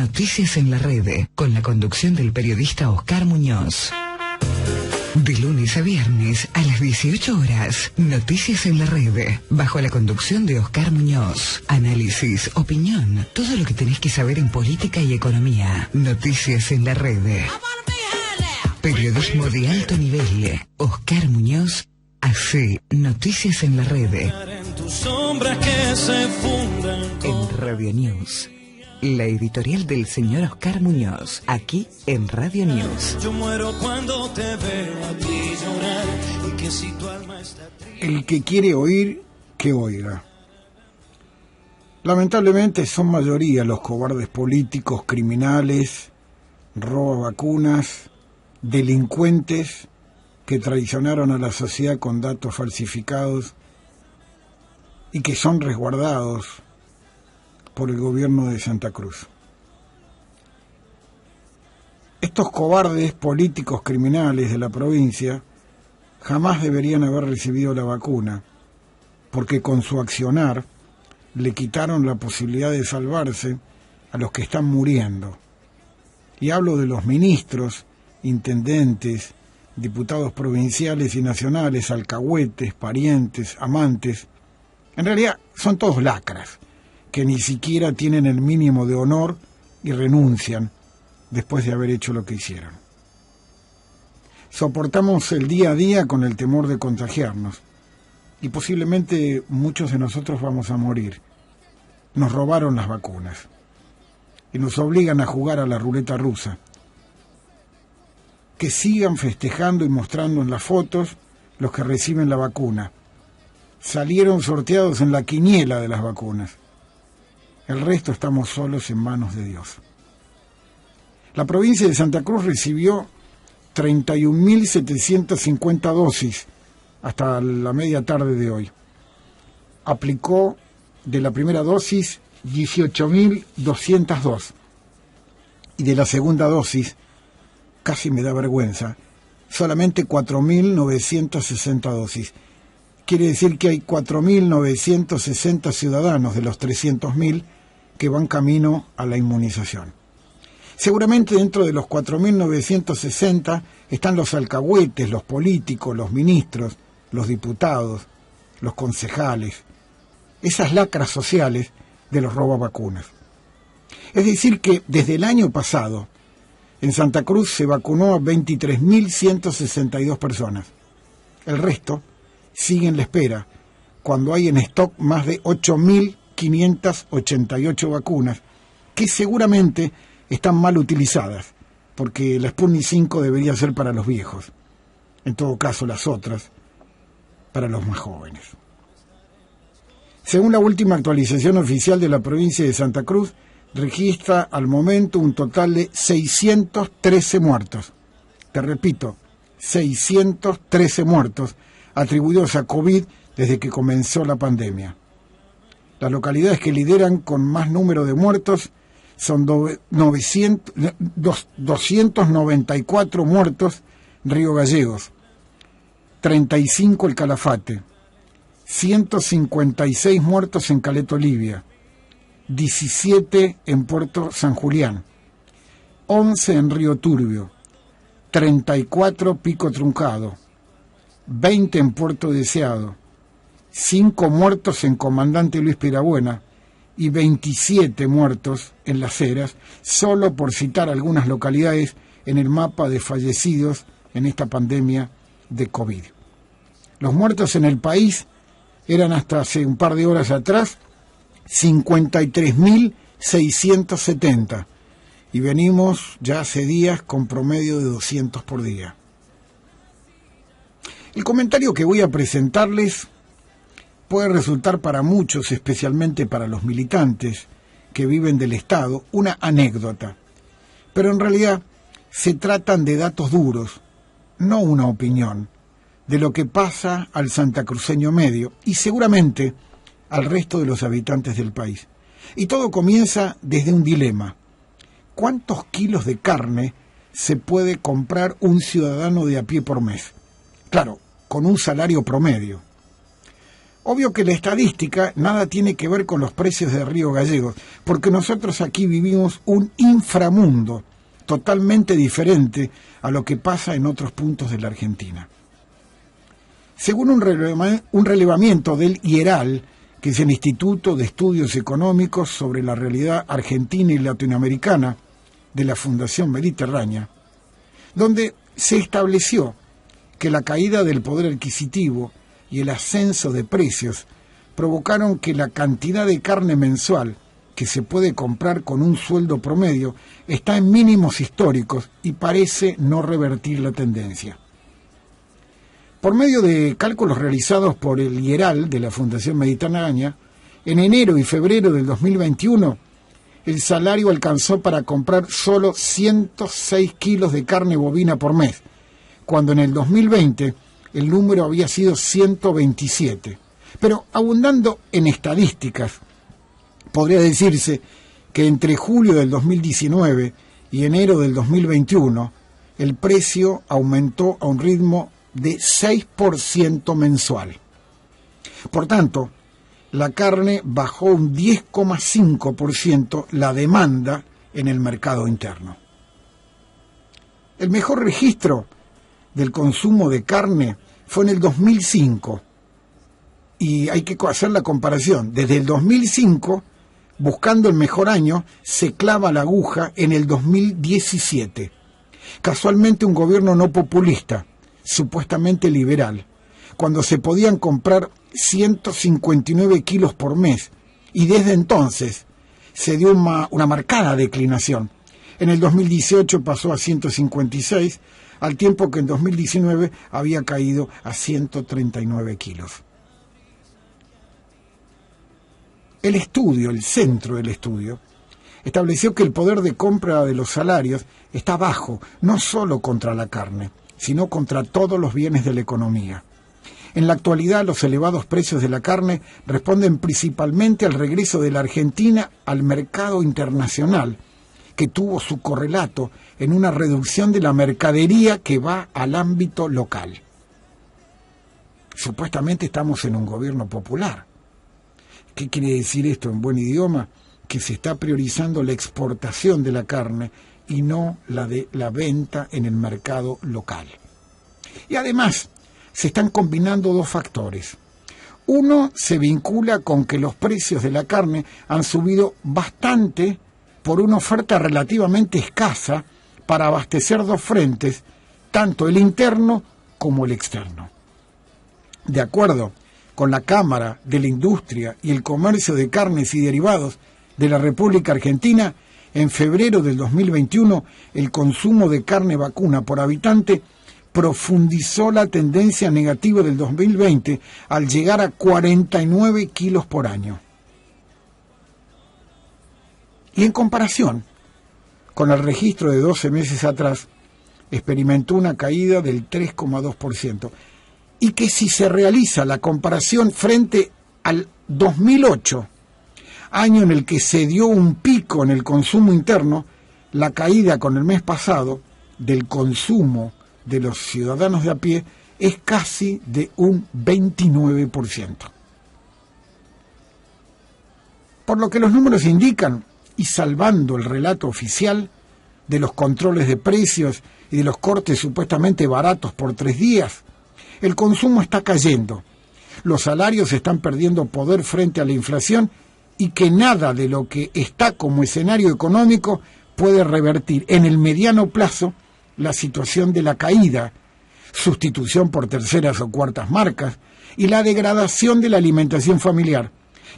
Noticias en la Red, con la conducción del periodista Oscar Muñoz. De lunes a viernes a las 18 horas, Noticias en la Red, bajo la conducción de Oscar Muñoz. Análisis, opinión, todo lo que tenés que saber en política y economía. Noticias en la Red. Periodismo de alto nivel. Oscar Muñoz hace Noticias en la Red. En Radio News. La editorial del señor Oscar Muñoz, aquí en Radio News. Yo muero cuando te veo a ti llorar y que si tu alma está triste. El que quiere oír, que oiga. Lamentablemente son mayoría los cobardes políticos, criminales, robavacunas, delincuentes que traicionaron a la sociedad con datos falsificados y que son resguardados por el gobierno de Santa Cruz. Estos cobardes políticos criminales de la provincia jamás deberían haber recibido la vacuna, porque con su accionar le quitaron la posibilidad de salvarse a los que están muriendo. Y hablo de los ministros, intendentes, diputados provinciales y nacionales, alcahuetes, parientes, amantes. En realidad son todos lacras, que ni siquiera tienen el mínimo de honor y renuncian después de haber hecho lo que hicieron. Soportamos el día a día con el temor de contagiarnos, y posiblemente muchos de nosotros vamos a morir. Nos robaron las vacunas, y nos obligan a jugar a la ruleta rusa. Que sigan festejando y mostrando en las fotos los que reciben la vacuna. Salieron sorteados en la quiniela de las vacunas. El resto estamos solos en manos de Dios. La provincia de Santa Cruz recibió 31.750 dosis hasta la media tarde de hoy. Aplicó de la primera dosis 18.202 y de la segunda dosis, casi me da vergüenza, solamente 4.960 dosis. Quiere decir que hay 4.960 ciudadanos de los 300.000 que van camino a la inmunización. Seguramente dentro de los 4.960 están los alcahuetes, los políticos, los ministros, los diputados, los concejales, esas lacras sociales de los robavacunas. Es decir que desde el año pasado en Santa Cruz se vacunó a 23.162 personas. El resto sigue en la espera, cuando hay en stock más de 8.588 vacunas, que seguramente están mal utilizadas, porque la Sputnik 5 debería ser para los viejos, en todo caso las otras para los más jóvenes. Según la última actualización oficial de la provincia de Santa Cruz, registra al momento un total de 613 muertos. Te repito, 613 muertos atribuidos a COVID desde que comenzó la pandemia. Las localidades que lideran con más número de muertos son 294 muertos Río Gallegos, 35 el Calafate, 156 muertos en Caleta Olivia, 17 en Puerto San Julián, 11 en Río Turbio, 34 Pico Truncado, 20 en Puerto Deseado, 5 muertos en Comandante Luis Pirabuena y 27 muertos en Las Heras, solo por citar algunas localidades en el mapa de fallecidos en esta pandemia de COVID. Los muertos en el país eran hasta hace un par de horas atrás 53.670 y venimos ya hace días con promedio de 200 por día. El comentario que voy a presentarles puede resultar para muchos, especialmente para los militantes que viven del Estado, una anécdota, pero en realidad se tratan de datos duros, no una opinión, de lo que pasa al santacruceño medio y seguramente al resto de los habitantes del país. Y todo comienza desde un dilema. ¿Cuántos kilos de carne se puede comprar un ciudadano de a pie por mes? Claro, con un salario promedio. Obvio que la estadística nada tiene que ver con los precios de Río Gallegos, porque nosotros aquí vivimos un inframundo totalmente diferente a lo que pasa en otros puntos de la Argentina. Según un relevamiento del IERAL, que es el Instituto de Estudios Económicos sobre la Realidad Argentina y Latinoamericana de la Fundación Mediterránea, donde se estableció que la caída del poder adquisitivo y el ascenso de precios provocaron que la cantidad de carne mensual que se puede comprar con un sueldo promedio está en mínimos históricos y parece no revertir la tendencia. Por medio de cálculos realizados por el IERAL de la Fundación Mediterránea, en enero y febrero del 2021, el salario alcanzó para comprar solo 106 kilos de carne bovina por mes, cuando en el 2020 el número había sido 127. Pero abundando en estadísticas, podría decirse que entre julio del 2019 y enero del 2021, el precio aumentó a un ritmo de 6% mensual. Por tanto, la carne bajó un 10,5% la demanda en el mercado interno. El mejor registro del consumo de carne fue en el 2005, y hay que hacer la comparación. Desde el 2005, buscando el mejor año, se clava la aguja en el 2017. Casualmente un gobierno no populista, supuestamente liberal, cuando se podían comprar 159 kilos por mes, y desde entonces se dio una marcada declinación. En el 2018 pasó a 156, al tiempo que en 2019 había caído a 139 kilos. El centro del estudio, estableció que el poder de compra de los salarios está bajo, no solo contra la carne, sino contra todos los bienes de la economía. En la actualidad, los elevados precios de la carne responden principalmente al regreso de la Argentina al mercado internacional, que tuvo su correlato en una reducción de la mercadería que va al ámbito local. Supuestamente estamos en un gobierno popular. ¿Qué quiere decir esto en buen idioma? Que se está priorizando la exportación de la carne y no la de la venta en el mercado local. Y además, se están combinando dos factores. Uno se vincula con que los precios de la carne han subido bastante por una oferta relativamente escasa para abastecer dos frentes, tanto el interno como el externo. De acuerdo con la Cámara de la Industria y el Comercio de Carnes y Derivados de la República Argentina, en febrero del 2021, el consumo de carne vacuna por habitante profundizó la tendencia negativa del 2020 al llegar a 49 kilos por año. Y en comparación con el registro de 12 meses atrás, experimentó una caída del 3,2%. Y que si se realiza la comparación frente al 2008, año en el que se dio un pico en el consumo interno, la caída con el mes pasado del consumo de los ciudadanos de a pie es casi de un 29%. Por lo que los números indican, y salvando el relato oficial de los controles de precios y de los cortes supuestamente baratos por 3 días, el consumo está cayendo, los salarios están perdiendo poder frente a la inflación y que nada de lo que está como escenario económico puede revertir en el mediano plazo la situación de la caída, sustitución por terceras o cuartas marcas y la degradación de la alimentación familiar,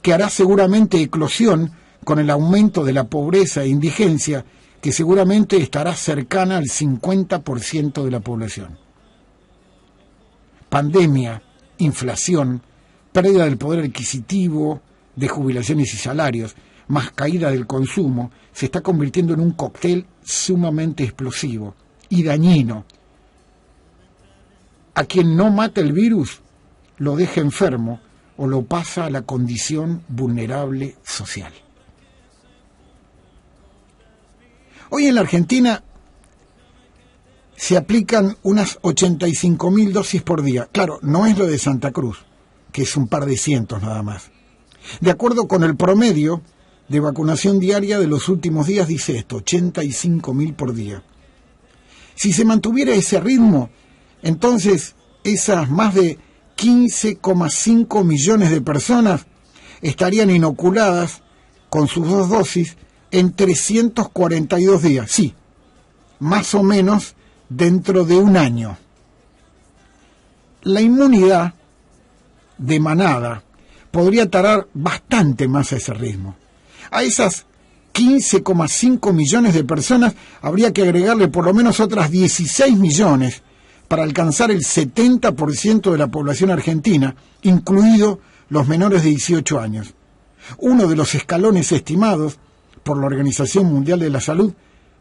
que hará seguramente eclosión con el aumento de la pobreza e indigencia, que seguramente estará cercana al 50% de la población. Pandemia, inflación, pérdida del poder adquisitivo, de jubilaciones y salarios, más caída del consumo, se está convirtiendo en un cóctel sumamente explosivo y dañino. A quien no mata el virus, lo deja enfermo o lo pasa a la condición vulnerable social. Hoy en la Argentina se aplican unas 85.000 dosis por día. Claro, no es lo de Santa Cruz, que es un par de cientos nada más. De acuerdo con el promedio de vacunación diaria de los últimos días, dice esto, 85.000 por día. Si se mantuviera ese ritmo, entonces esas más de 15,5 millones de personas estarían inoculadas con sus 2 dosis en 342 días. Sí, más o menos dentro de un año. La inmunidad de manada podría tardar bastante más a ese ritmo. A esas 15,5 millones de personas habría que agregarle por lo menos otras 16 millones para alcanzar el 70% de la población argentina, incluidos los menores de 18 años. Uno de los escalones estimados por la Organización Mundial de la Salud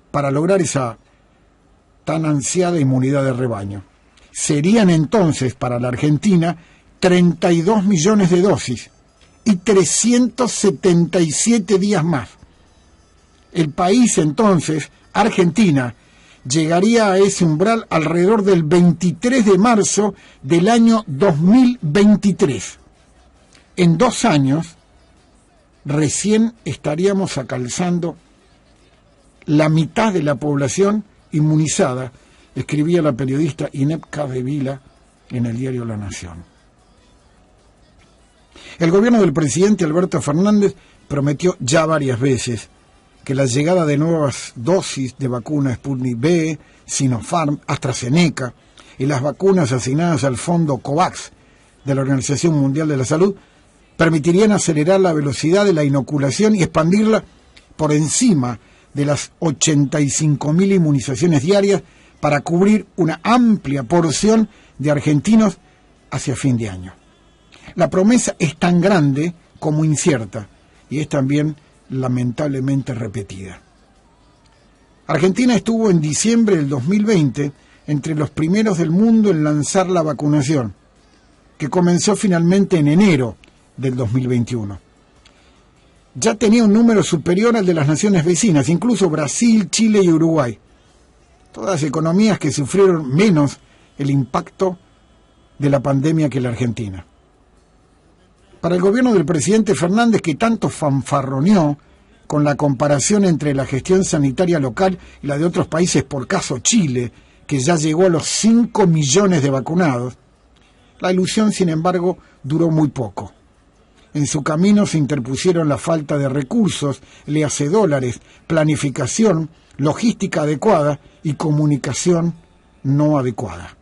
para lograr esa tan ansiada inmunidad de rebaño. Serían entonces para la Argentina 32 millones de dosis y 377 días más. El país entonces, Argentina, llegaría a ese umbral alrededor del 23 de marzo del año 2023. En 2 años, recién estaríamos alcanzando la mitad de la población inmunizada, escribía la periodista Inep Capdevila en el diario La Nación. El gobierno del presidente Alberto Fernández prometió ya varias veces que la llegada de nuevas dosis de vacuna Sputnik V, Sinopharm, AstraZeneca y las vacunas asignadas al fondo COVAX de la Organización Mundial de la Salud permitirían acelerar la velocidad de la inoculación y expandirla por encima de las 85.000 inmunizaciones diarias para cubrir una amplia porción de argentinos hacia fin de año. La promesa es tan grande como incierta y es también lamentablemente repetida. Argentina estuvo en diciembre del 2020 entre los primeros del mundo en lanzar la vacunación, que comenzó finalmente en enero del 2021. Ya tenía un número superior al de las naciones vecinas, incluso Brasil, Chile y Uruguay, todas economías que sufrieron menos el impacto de la pandemia que la Argentina. Para el gobierno del presidente Fernández, que tanto fanfarroneó con la comparación entre la gestión sanitaria local y la de otros países, por caso Chile, que ya llegó a los 5 millones de vacunados, la ilusión, sin embargo, duró muy poco. En su camino se interpusieron la falta de recursos, léase dólares, planificación, logística adecuada y comunicación no adecuada.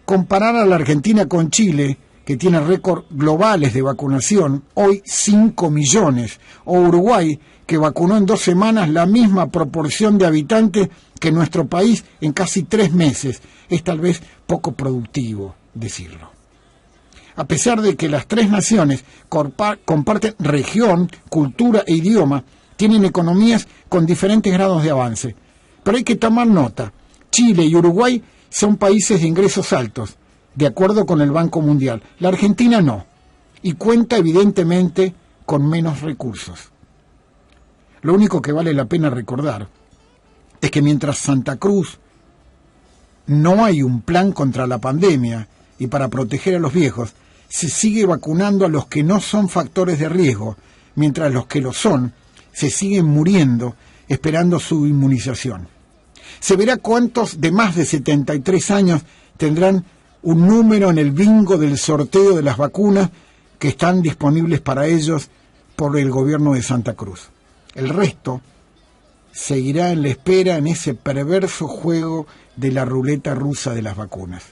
Comparar a la Argentina con Chile, que tiene récord globales de vacunación, hoy 5 millones, o Uruguay, que vacunó en 2 semanas la misma proporción de habitantes que nuestro país en casi 3 meses, es tal vez poco productivo decirlo. A pesar de que las 3 naciones comparten región, cultura e idioma, tienen economías con diferentes grados de avance. Pero hay que tomar nota, Chile y Uruguay son países de ingresos altos, de acuerdo con el Banco Mundial. La Argentina no, y cuenta evidentemente con menos recursos. Lo único que vale la pena recordar es que mientras Santa Cruz no hay un plan contra la pandemia y para proteger a los viejos, se sigue vacunando a los que no son factores de riesgo, mientras los que lo son se siguen muriendo esperando su inmunización. Se verá cuántos de más de 73 años tendrán un número en el bingo del sorteo de las vacunas que están disponibles para ellos por el gobierno de Santa Cruz. El resto seguirá en la espera en ese perverso juego de la ruleta rusa de las vacunas.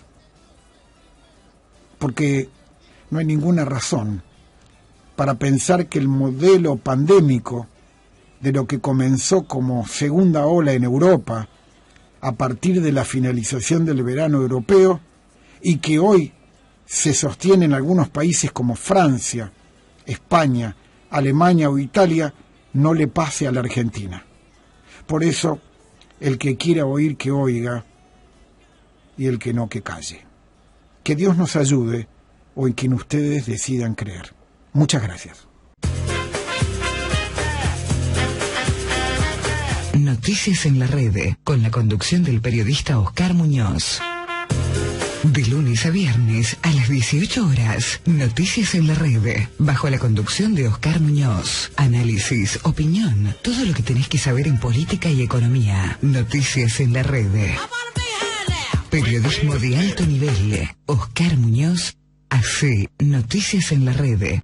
Porque no hay ninguna razón para pensar que el modelo pandémico de lo que comenzó como segunda ola en Europa a partir de la finalización del verano europeo y que hoy se sostiene en algunos países como Francia, España, Alemania o Italia, no le pase a la Argentina. Por eso, el que quiera oír que oiga y el que no que calle. Que Dios nos ayude o en quien ustedes decidan creer. Muchas gracias. Noticias en la red, con la conducción del periodista Oscar Muñoz. De lunes a viernes a las 18 horas, Noticias en la Red, bajo la conducción de Oscar Muñoz. Análisis, opinión, todo lo que tenés que saber en política y economía. Noticias en la Red. Periodismo de alto nivel. Oscar Muñoz hace Noticias en la Red.